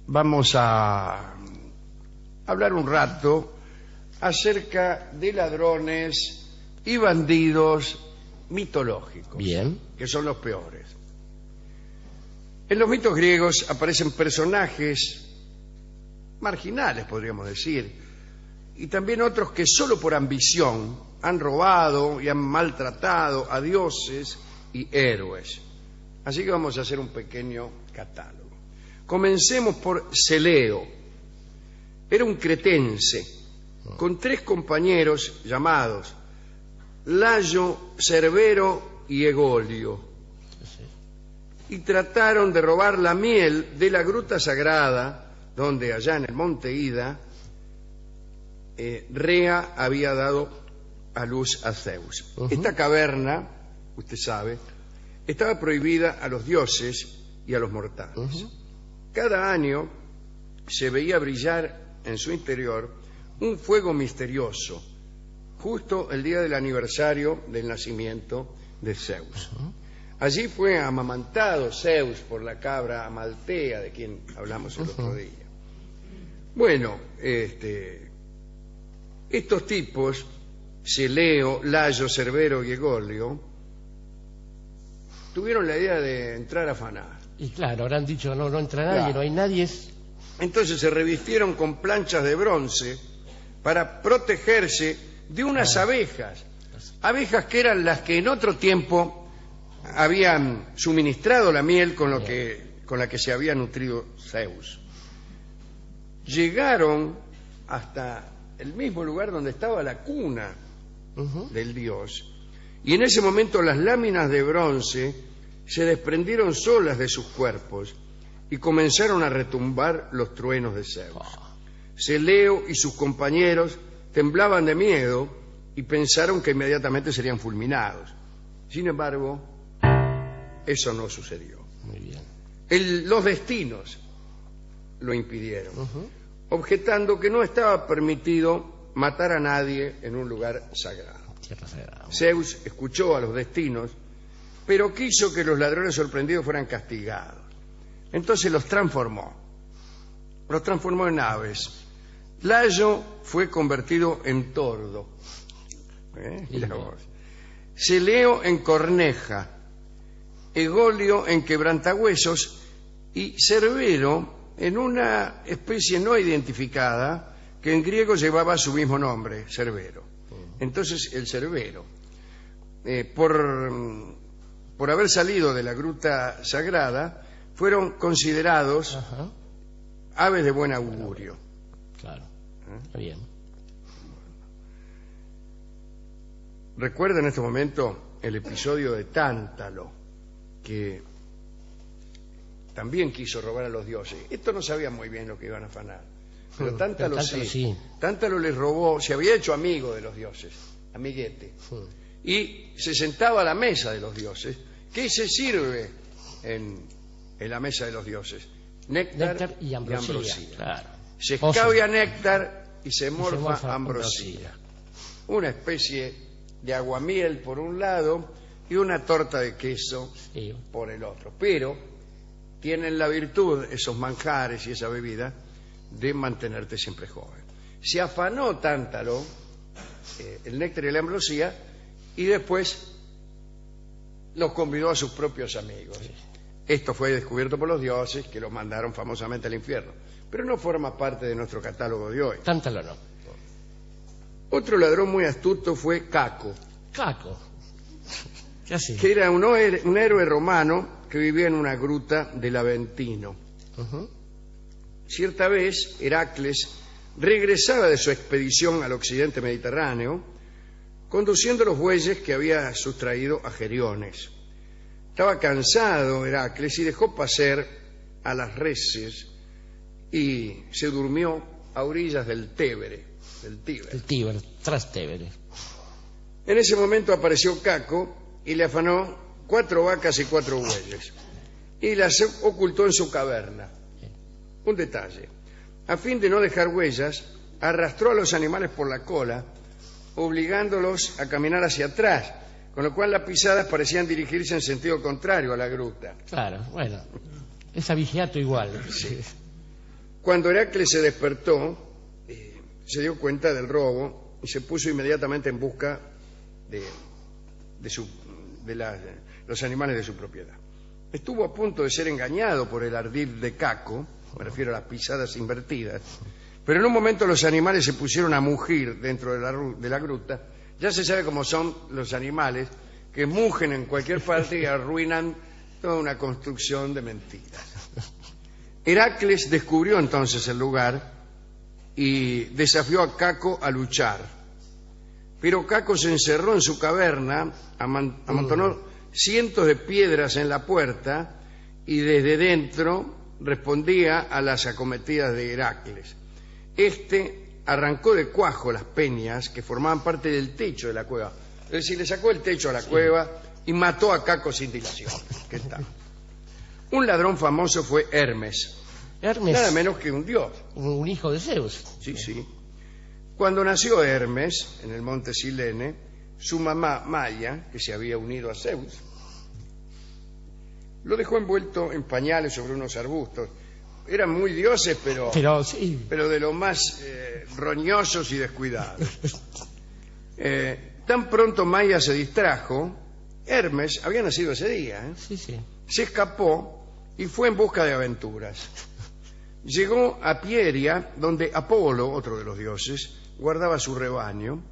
vamos a hablar un rato acerca de ladrones y bandidos mitológicos. Bien. Que son los peores. En los mitos griegos aparecen personajes marginales, podríamos decir, y también otros que solo por ambición han robado y han maltratado a dioses y héroes. Así que vamos a hacer un pequeño catálogo. Comencemos por Celeo. Era un cretense con 3 compañeros llamados Layo, Cerbero y Egolio, y trataron de robar la miel de la gruta sagrada donde allá en el monte Ida Rea había dado a luz a Zeus. Esta caverna, usted sabe, estaba prohibida a los dioses y a los mortales. Cada año se veía brillar en su interior un fuego misterioso, justo el día del aniversario del nacimiento de Zeus. Allí fue amamantado Zeus por la cabra Amaltea, de quien hablamos el otro día. Bueno, estos tipos, Celeo, Layo, Cerbero y Egolio, tuvieron la idea de entrar a afanar. Y claro, habrán dicho, no entra nadie, Claro. no hay nadie. Entonces se revistieron con planchas de bronce para protegerse de unas abejas que eran las que en otro tiempo habían suministrado la miel con la que se había nutrido Zeus. Llegaron hasta el mismo lugar donde estaba la cuna del dios, y en ese momento las láminas de bronce se desprendieron solas de sus cuerpos y comenzaron a retumbar los truenos de Zeus. Celeo y sus compañeros temblaban de miedo y pensaron que inmediatamente serían fulminados. Sin embargo, eso no sucedió. Muy bien. Los destinos lo impidieron, objetando que no estaba permitido matar a nadie en un lugar sagrado. Tierra sagrada. Zeus escuchó a los destinos, pero quiso que los ladrones sorprendidos fueran castigados. Entonces los transformó en aves. Layo fue convertido en tordo. Mira vos. Celeo en corneja, Egolio en quebrantahuesos y Cerbero en una especie no identificada que en griego llevaba su mismo nombre, Cerbero. Entonces el Cerbero, por haber salido de la gruta sagrada, fueron considerados aves de buen augurio. Claro. Está bien. Recuerda en este momento el episodio de Tántalo, que también quiso robar a los dioses. Esto no sabía muy bien lo que iban a afanar, pero Tántalo sí. Tántalo les robó, se había hecho amigo de los dioses, amiguete, y se sentaba a la mesa de los dioses. ¿Qué se sirve en la mesa de los dioses? Néctar y ambrosía. Claro. Se escabia néctar y se morfa ambrosía. Una especie de aguamiel por un lado y una torta de queso por el otro. Pero tienen la virtud, esos manjares y esa bebida, de mantenerte siempre joven. Se afanó Tántalo, el néctar y la ambrosía, y después los convidó a sus propios amigos. Esto fue descubierto por los dioses, que los mandaron famosamente al infierno. Pero no forma parte de nuestro catálogo de hoy. Tántalo no. Otro ladrón muy astuto fue Caco. Caco. ¿Qué hacía? Que era un héroe romano que vivía en una gruta del Aventino. Cierta vez, Heracles regresaba de su expedición al occidente mediterráneo, conduciendo los bueyes que había sustraído a Geriones. Estaba cansado Heracles y dejó pasar a las reses y se durmió a orillas del Tíber. El Tíber, tras Tébere. En ese momento apareció Caco y le afanó 4 vacas y 4 bueyes y las ocultó en su caverna. Un detalle: a fin de no dejar huellas, arrastró a los animales por la cola, obligándolos a caminar hacia atrás, con lo cual las pisadas parecían dirigirse en sentido contrario a la gruta. Claro, bueno, es abigeato igual. Sí. Cuando Heracles se despertó, se dio cuenta del robo y se puso inmediatamente en busca de los animales de su propiedad. Estuvo a punto de ser engañado por el ardid de Caco, me refiero a las pisadas invertidas, pero en un momento los animales se pusieron a mugir dentro de la gruta. Ya se sabe cómo son los animales, que mugen en cualquier parte y arruinan toda una construcción de mentiras. Heracles descubrió entonces el lugar y desafió a Caco a luchar. Pero Caco se encerró en su caverna, amontonó cientos de piedras en la puerta y desde dentro respondía a las acometidas de Heracles. Este arrancó de cuajo las peñas que formaban parte del techo de la cueva. Es decir, le sacó el techo a la cueva y mató a Caco sin dilación. ¿Qué tal? Un ladrón famoso fue Hermes. Nada menos que un dios. Un hijo de Zeus. Sí, sí. Cuando nació Hermes, en el monte Silene, su mamá Maia, que se había unido a Zeus, lo dejó envuelto en pañales sobre unos arbustos. Eran muy dioses, pero de lo más roñosos y descuidados. Tan pronto Maia se distrajo, Hermes había nacido ese día, se escapó y fue en busca de aventuras. Llegó a Pieria, donde Apolo, otro de los dioses, guardaba su rebaño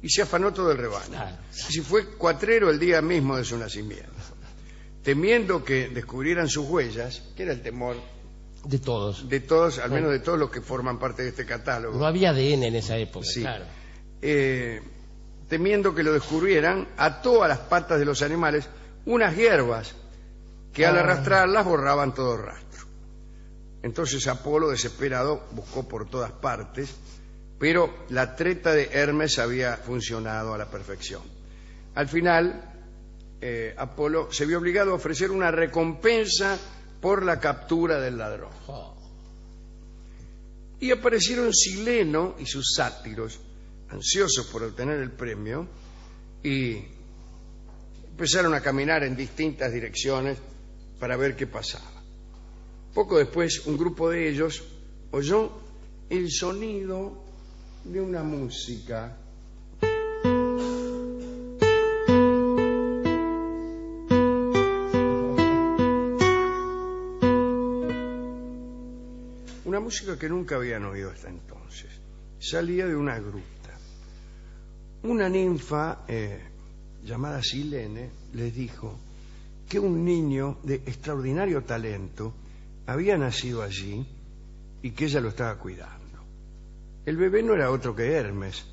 y se afanó todo el rebaño. Y se fue cuatrero el día mismo de su nacimiento. Temiendo que descubrieran sus huellas, que era el temor de todos, al menos de todos los que forman parte de este catálogo. No había ADN en esa época, sí. Claro. Temiendo que lo descubrieran, ató a las patas de los animales unas hierbas que al arrastrarlas borraban todo rastro. Entonces Apolo, desesperado, buscó por todas partes, pero la treta de Hermes había funcionado a la perfección. Al final, Apolo se vio obligado a ofrecer una recompensa por la captura del ladrón. Y aparecieron Sileno y sus sátiros, ansiosos por obtener el premio, y empezaron a caminar en distintas direcciones para ver qué pasaba. Poco después, un grupo de ellos oyó el sonido de una música. Una música que nunca habían oído hasta entonces. Salía de una gruta. Una ninfa llamada Silene les dijo que un niño de extraordinario talento había nacido allí y que ella lo estaba cuidando. El bebé no era otro que Hermes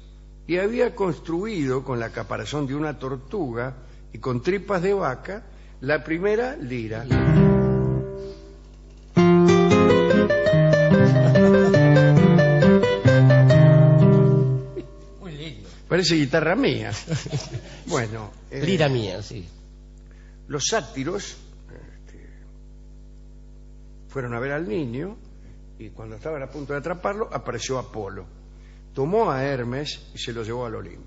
y había construido con la caparazón de una tortuga y con tripas de vaca la primera lira. Muy lindo. Parece guitarra mía. Bueno, lira mía, sí. Los sátiros fueron a ver al niño y cuando estaban a punto de atraparlo apareció Apolo. Tomó a Hermes y se lo llevó al Olimpo.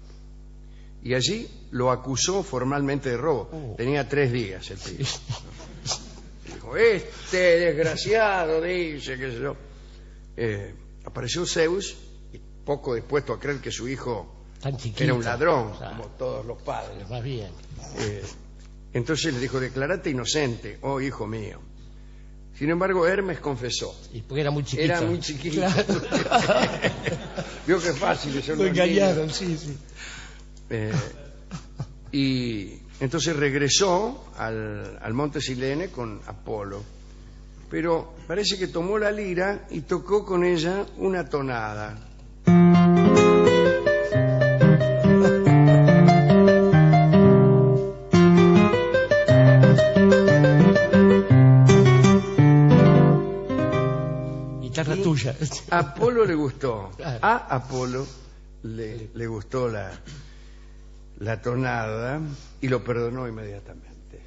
Y allí lo acusó formalmente de robo. Tenía 3 días el pibe. Dijo, este desgraciado, dice que yo. Apareció Zeus, y poco dispuesto a creer que su hijo era un ladrón, como todos los padres. Más bien. Entonces le dijo, declárate inocente, oh hijo mío. Sin embargo, Hermes confesó. Y porque era muy chiquito. Era muy chiquito. Claro. Vio que es fácil. Lo engañaron, sí. Y entonces regresó al monte Silene con Apolo. Pero parece que tomó la lira y tocó con ella una tonada. Tuya. A Apolo le gustó. A Apolo le gustó la tonada y lo perdonó inmediatamente.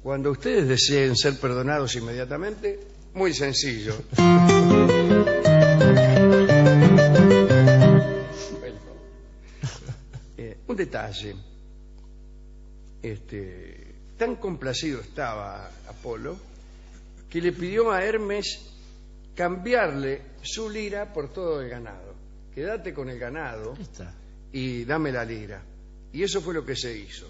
Cuando ustedes deseen ser perdonados inmediatamente, muy sencillo. Un detalle. Tan complacido estaba Apolo que le pidió a Hermes cambiarle su lira por todo el ganado. Quédate con el ganado Ahí está. y dame la lira. Y eso fue lo que se hizo.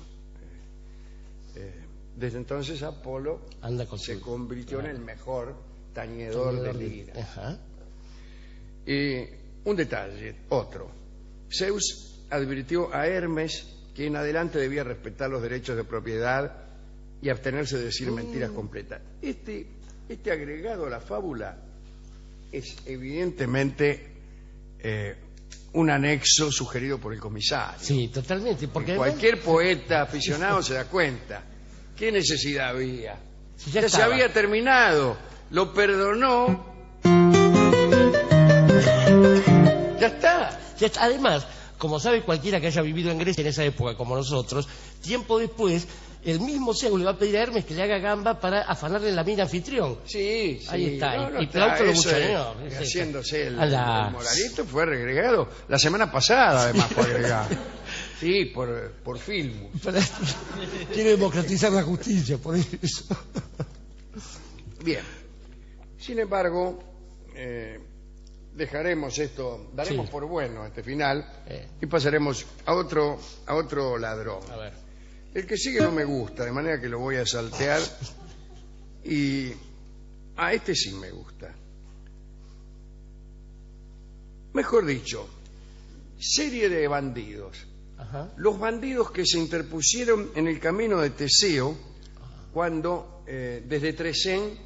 Desde entonces Apolo Anda con se su- convirtió claro. en el mejor tañedor de lira. Ajá. Y un detalle, otro. Zeus advirtió a Hermes que en adelante debía respetar los derechos de propiedad y abstenerse de decir mentiras completas. Este agregado a la fábula es evidentemente un anexo sugerido por el comisario. Sí, totalmente. Porque además- Cualquier poeta aficionado se da cuenta. ¿Qué necesidad había? Si Ya ya se estaba. había terminado. Lo perdonó. Ya está. Ya está. Además, como sabe cualquiera que haya vivido en Grecia en esa época, como nosotros, tiempo después, el mismo Zeus le va a pedir a Hermes que le haga gamba para afanarle en la mina anfitrión. Sí, sí. Ahí está. Y está, Plauto lo eso buchoneó. es, Sí, haciéndose el Ala. moralito, fue agregado. La semana pasada, además, fue agregado. Sí, por Filmus. Quiere democratizar la justicia, por eso. Bien. Sin embargo, dejaremos esto, daremos Sí. por bueno este final Eh. y pasaremos a otro ladrón. A ver. El que sigue no me gusta, de manera que lo voy a saltear. Y a este sí me gusta. Mejor dicho, serie de bandidos. Ajá. Los bandidos que se interpusieron en el camino de Teseo cuando desde Tresén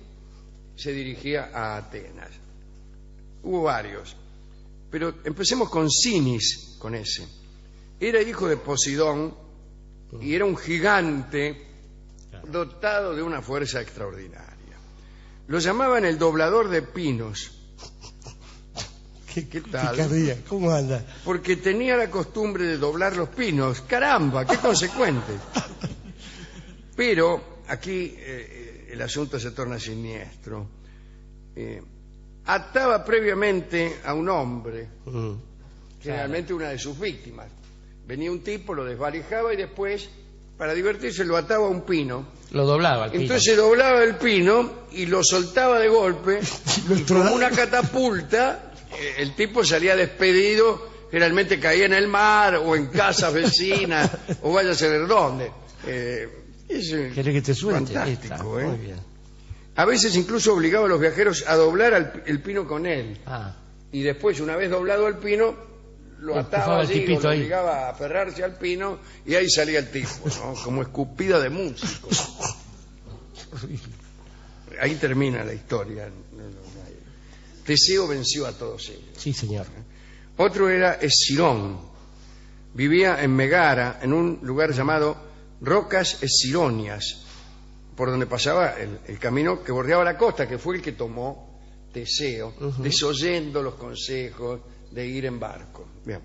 se dirigía a Atenas. Hubo varios, pero empecemos con Sinis, con ese. Era hijo de Posidón y era un gigante dotado de una fuerza extraordinaria. Lo llamaban el doblador de pinos. ¿Qué tal? Picardía. ¿Cómo anda? Porque tenía la costumbre de doblar los pinos. ¡Caramba! ¡Qué consecuente! Pero aquí el asunto se torna siniestro. Ataba previamente a un hombre, generalmente una de sus víctimas. Venía un tipo, lo desvalijaba y después, para divertirse, lo ataba a un pino. Lo doblaba. el pino. Entonces doblaba el pino y lo soltaba de golpe y como una catapulta el tipo salía despedido, generalmente caía en el mar o en casas vecinas o vaya a saber dónde. Es ¿Querés que te suelte? fantástico, Muy bien. A veces incluso obligaba a los viajeros a doblar el pino con él Ah, y después, una vez doblado el pino, lo Empujaba ataba el allí, tipito lo ahí. obligaba a aferrarse al pino y ahí salía el tipo, ¿no? Como escupida de músico. Ahí termina la historia. Teseo venció a todos ellos. sí, señor. Otro era Escirón. Vivía en Megara, en un lugar llamado Rocas Escironias, por donde pasaba el camino que bordeaba la costa, que fue el que tomó Teseo, desoyendo los consejos de ir en barco. Bien.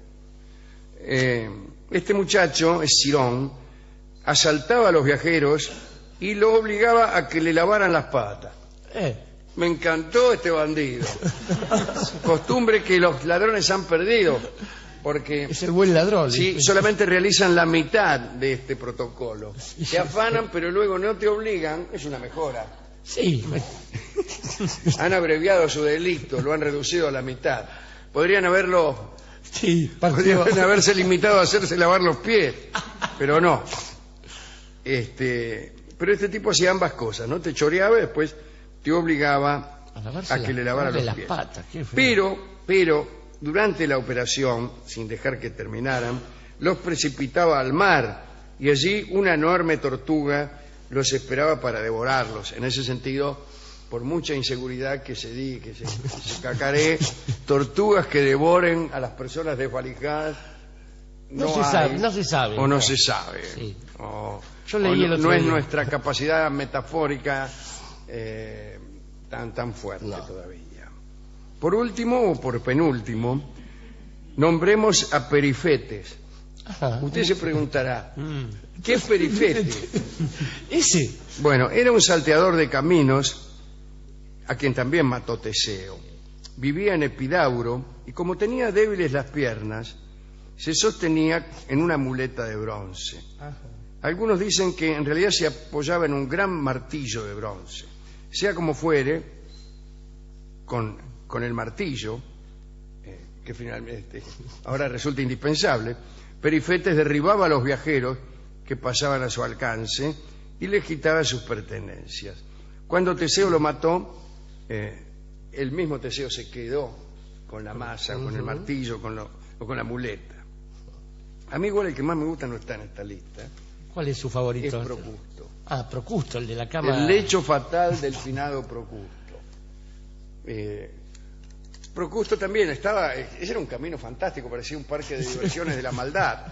Este muchacho, Escirón, asaltaba a los viajeros y lo obligaba a que le lavaran las patas. Me encantó este bandido. Costumbre que los ladrones han perdido, porque Es el buen ladrón. sí, solamente realizan la mitad de este protocolo. Te afanan, pero luego no te obligan, es una mejora. Sí. Han abreviado su delito, lo han reducido a la mitad. Podrían haberse limitado a hacerse lavar los pies, pero no. Pero este tipo hacía ambas cosas, ¿no? Te choreaba y después te obligaba a que le lavara los las pies. patas. Qué feo. Pero, durante la operación, sin dejar que terminaran, los precipitaba al mar y allí una enorme tortuga los esperaba para devorarlos. En ese sentido, por mucha inseguridad que se cacaree, tortugas que devoren a las personas desvalijadas No se sabe. O no se sabe. Sí. O, Yo leí el otro no es día. nuestra capacidad metafórica tan fuerte No. todavía. Por último, o por penúltimo, nombremos a Perifetes. Ajá. Usted se preguntará, ¿qué es Perifete? Ese. Bueno, era un salteador de caminos a quien también mató Teseo. Vivía en Epidauro y como tenía débiles las piernas, se sostenía en una muleta de bronce. Algunos dicen que en realidad se apoyaba en un gran martillo de bronce. Sea como fuere, con el martillo, que finalmente ahora resulta indispensable, Perifetes derribaba a los viajeros que pasaban a su alcance y les quitaba sus pertenencias. Cuando Teseo lo mató, el mismo Teseo se quedó con la masa, con el martillo o con la muleta. A mí igual el que más me gusta no está en esta lista. ¿Cuál es su favorito? Es Procusto. Ah, Procusto, el de la cama. El lecho fatal del finado Procusto. Procusto también estaba... Ese era un camino fantástico, parecía un parque de diversiones de la maldad.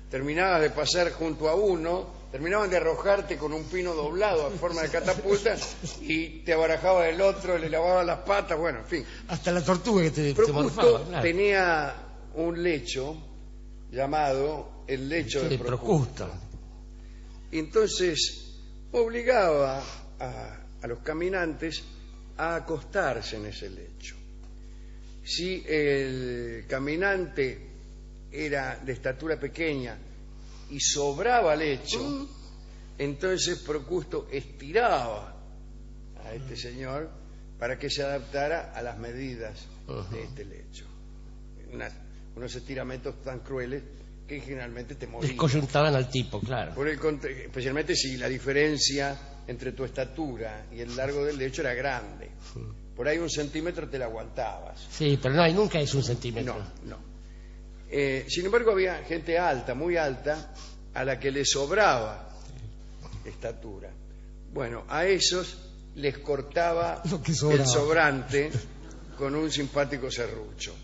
Terminabas de pasar junto a uno, terminaban de arrojarte con un pino doblado a forma de catapulta y te abarajaba el otro, le lavaba las patas, bueno, en fin. Hasta la tortuga que te Procusto morfaba, claro. tenía un lecho llamado el lecho de Procusto. Entonces obligaba a los caminantes a acostarse en ese lecho. Si el caminante era de estatura pequeña y sobraba lecho, entonces Procusto estiraba a este señor para que se adaptara a las medidas de este lecho. Unos estiramientos tan crueles que generalmente te morían. Descoyuntaban al tipo, claro. Especialmente si la diferencia entre tu estatura y el largo del lecho era grande. Por ahí 1 centímetro te la aguantabas. Sí, pero no, nunca es 1 centímetro. No. Sin embargo, había gente alta, muy alta, a la que le sobraba estatura. Bueno, a esos les cortaba el sobrante con un simpático serrucho.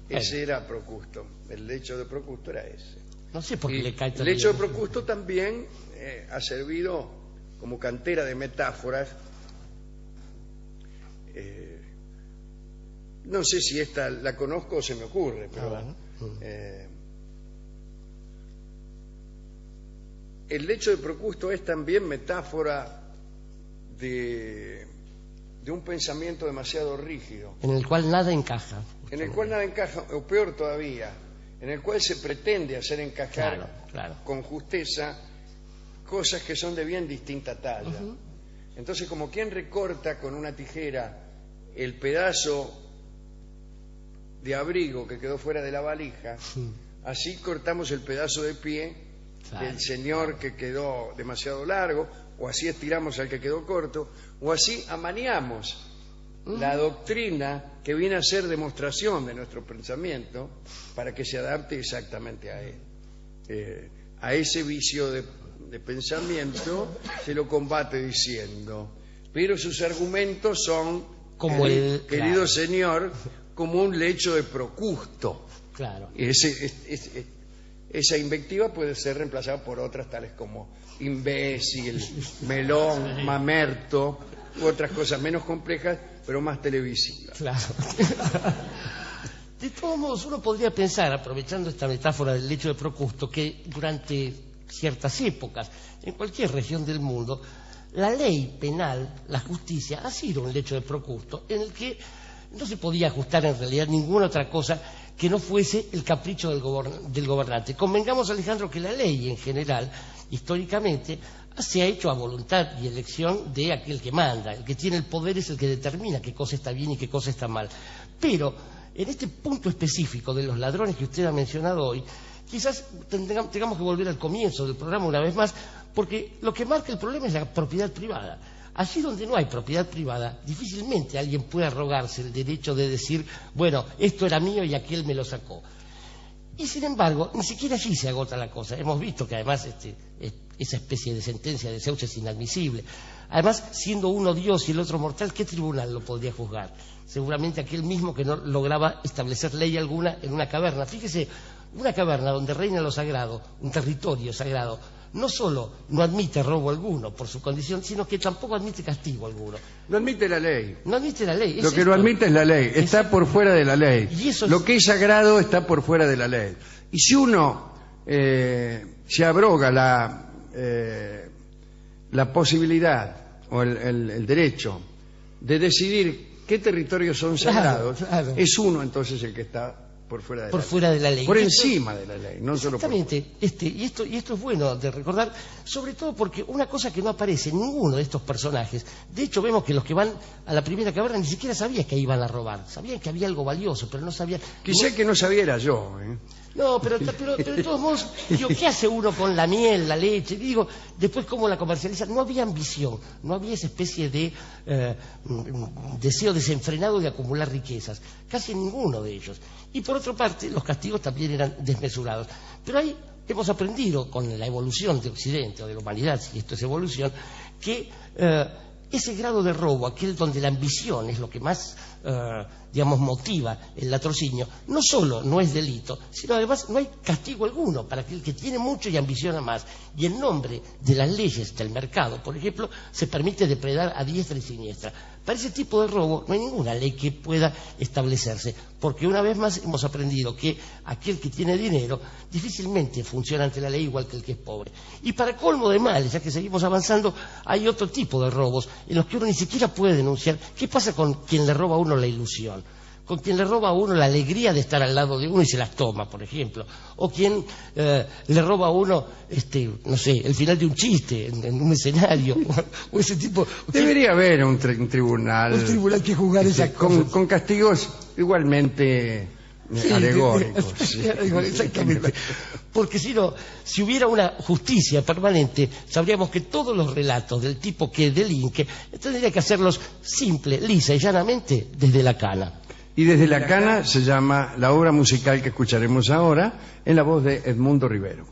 Ese era Procusto. El lecho de Procusto era ese. No sé por qué le cae El lecho de Procusto también ha servido como cantera de metáforas. No sé si esta la conozco o se me ocurre, pero el lecho de Procusto es también metáfora de un pensamiento demasiado rígido. En el cual nada encaja. En el cual nada encaja, o peor todavía, en el cual se pretende hacer encajar con justeza cosas que son de bien distinta talla. Entonces, como quien recorta con una tijera el pedazo de abrigo que quedó fuera de la valija, así cortamos el pedazo de pie del señor que quedó demasiado largo, o así estiramos al que quedó corto, o así amañamos la doctrina que viene a ser demostración de nuestro pensamiento para que se adapte exactamente a él. A ese vicio de pensamiento se lo combate diciendo, pero sus argumentos son, como querido señor, como un lecho de Procusto. Claro. Esa invectiva puede ser reemplazada por otras tales como imbécil, melón, mamerto, u otras cosas menos complejas, pero más televisivas. Claro. De todos modos, uno podría pensar, aprovechando esta metáfora del lecho de Procusto, que durante ciertas épocas, en cualquier región del mundo, la ley penal, la justicia, ha sido un lecho de Procusto en el que no se podía ajustar en realidad ninguna otra cosa que no fuese el capricho del gobernante. Convengamos, Alejandro, que la ley en general, históricamente, se ha hecho a voluntad y elección de aquel que manda. El que tiene el poder es el que determina qué cosa está bien y qué cosa está mal. Pero en este punto específico de los ladrones que usted ha mencionado hoy, quizás tengamos que volver al comienzo del programa una vez más, porque lo que marca el problema es la propiedad privada. Allí donde no hay propiedad privada, difícilmente alguien puede arrogarse el derecho de decir, bueno, esto era mío y aquel me lo sacó. Y sin embargo, ni siquiera allí se agota la cosa. Hemos visto que además esa especie de sentencia de Zeus es inadmisible. Además, siendo uno Dios y el otro mortal, ¿qué tribunal lo podría juzgar? Seguramente aquel mismo que no lograba establecer ley alguna en una caverna. Fíjese, una caverna donde reina lo sagrado, un territorio sagrado, no solo no admite robo alguno por su condición, sino que tampoco admite castigo alguno. No admite la ley. No admite la ley. Lo que lo admite es la ley. Está por fuera de la ley. Y eso Lo que es sagrado está por fuera de la ley. Y si uno se abroga la posibilidad o el derecho de decidir qué territorios son sagrados, claro. es uno entonces el que está fuera de por la fuera ley. de la ley. Por Y esto- encima de la ley, no solo por... Exactamente, y esto es bueno de recordar, sobre todo porque una cosa que no aparece en ninguno de estos personajes, de hecho vemos que los que van a la primera caverna ni siquiera sabían que iban a robar, sabían que había algo valioso, pero no sabían... Quizá no, que no sabía era yo, ¿eh? no, pero de todos modos, digo, ¿qué hace uno con la miel, la leche? Digo, después cómo la comercializa. No había ambición, no había esa especie de deseo desenfrenado de acumular riquezas. Casi ninguno de ellos. Y por otra parte, los castigos también eran desmesurados. Pero ahí hemos aprendido con la evolución de Occidente o de la humanidad, si esto es evolución, que ese grado de robo, aquel donde la ambición es lo que más, motiva el latrocinio, no solo no es delito, sino además no hay castigo alguno para aquel que tiene mucho y ambiciona más. Y en nombre de las leyes del mercado, por ejemplo, se permite depredar a diestra y siniestra. Para ese tipo de robo no hay ninguna ley que pueda establecerse, porque una vez más hemos aprendido que aquel que tiene dinero difícilmente funciona ante la ley igual que el que es pobre. Y para colmo de males, ya que seguimos avanzando, hay otro tipo de robos en los que uno ni siquiera puede denunciar. ¿Qué pasa con quien le roba a uno la ilusión? Con quien le roba a uno la alegría de estar al lado de uno y se las toma, por ejemplo. O quien le roba a uno, no sé, el final de un chiste en un escenario. O ese tipo. Debería haber un tribunal... Un tribunal que juzgar esas cosas. Con castigos igualmente alegóricos. Sí. Exactamente. Porque si hubiera una justicia permanente, sabríamos que todos los relatos del tipo que delinque tendría que hacerlos simple, lisa y llanamente desde la cana. Y desde la cana se llama la obra musical que escucharemos ahora en la voz de Edmundo Rivero.